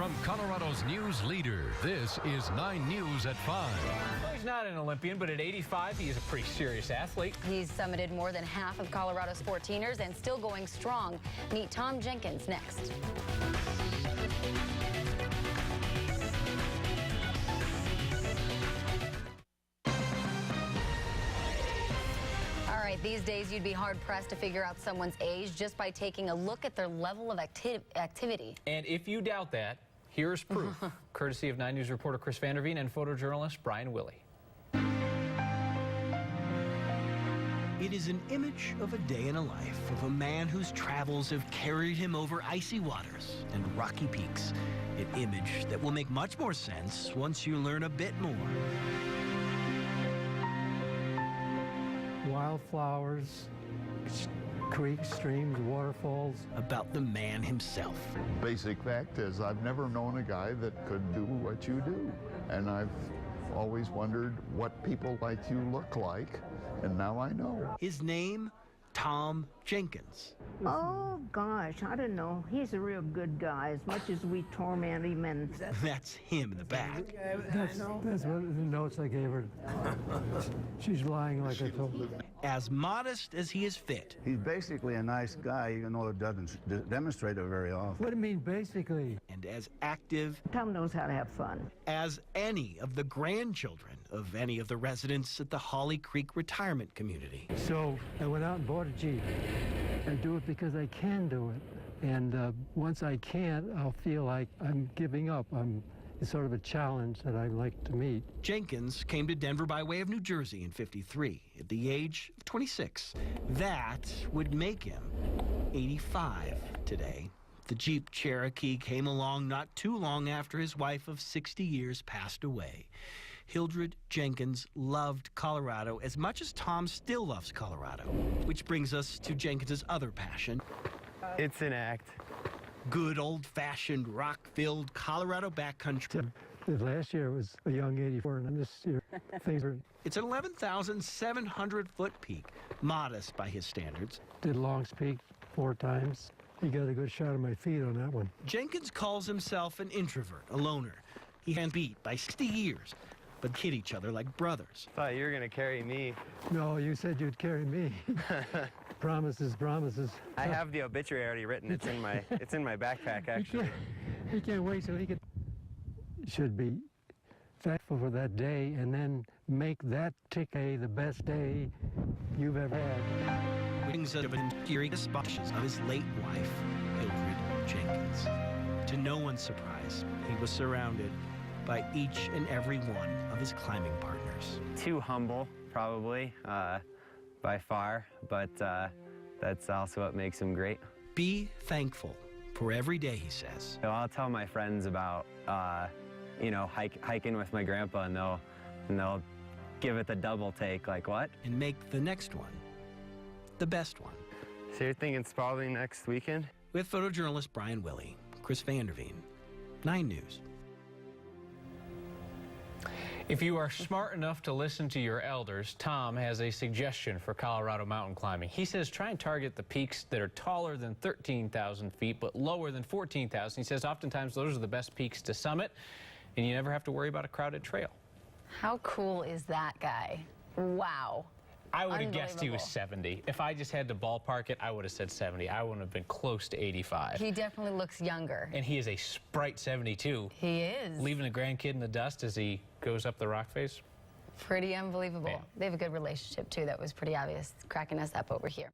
From Colorado's news leader, this is 9 News at 5. Well, he's not an Olympian, but at 85, he is a pretty serious athlete. He's summited more than half of Colorado's 14ers and still going strong. Meet Tom Jenkins next. All right, these days you'd be hard-pressed to figure out someone's age just by taking a look at their level of activity. And if you doubt that, here's proof, courtesy of 9 News reporter Chris Vanderveen and photojournalist Brian Willey. It is an image of a day in a life of a man whose travels have carried him over icy waters and rocky peaks. An image that will make much more sense once you learn a bit more. Wildflowers, creeks, streams, waterfalls. About the man himself. Basic fact is I've never known a guy that could do what you do. And I've always wondered what people like you look like, and now I know. His name, Tom Jenkins. Oh, gosh, I don't know. He's a real good guy, as much as we torment him. And That's him in the back. That's what the notes I gave her. She's lying like I told her. As modest as he is fit. He's basically a nice guy, even though it doesn't demonstrate it very often. What do you mean, basically? And as active Tom knows how to have fun. as any of the grandchildren of any of the residents at the Holly Creek Retirement Community. So I went out and bought a Jeep. I do it because I can do it. And once I can't, I'll feel like I'm giving up. It's sort of a challenge that I like to meet. Jenkins came to Denver by way of New Jersey in '53 at the age of 26. That would make him 85 today. The Jeep Cherokee came along not too long after his wife of 60 years passed away. Hildred Jenkins loved Colorado as much as Tom still loves Colorado, which brings us to Jenkins's other passion. It's an act. Good old-fashioned rock-filled Colorado backcountry. Last year was a young 84, and this year things are. It's an 11,700-foot peak, modest by his standards. Did Longs Peak 4 times. He got a good shot of my feet on that one. Jenkins calls himself an introvert, a loner. He has been beat by 60 years, but hit each other like brothers. Thought you were gonna carry me. No, you said you'd carry me. Promises, promises. I have the obituary already written. It's in my backpack actually. He can't wait so he could. Should be thankful for that day and then make that day the best day you've ever had. Brings us to the curious spotches of his late wife, Hildred Jenkins. To no one's surprise, he was surrounded by each and every one of his climbing partners. Too humble, probably, by far, but that's also what makes him great. Be thankful for every day, he says. So I'll tell my friends about, hiking with my grandpa, and they'll give it the double take, like what? And make the next one the best one. So you're thinking it's probably next weekend? With photojournalist Brian Willey, Chris Vanderveen, 9 News. If you are smart enough to listen to your elders, Tom has a suggestion for Colorado mountain climbing. He says try and target the peaks that are taller than 13,000 feet but lower than 14,000. He says oftentimes those are the best peaks to summit, and you never have to worry about a crowded trail. How cool is that guy? Wow. I would have guessed he was 70. If I just had to ballpark it, I would have said 70. I wouldn't have been close to 85. He definitely looks younger. And he is a Sprite 72. He is. Leaving a grandkid in the dust as he goes up the rock face. Pretty unbelievable. Yeah. They have a good relationship, too. That was pretty obvious, cracking us up over here.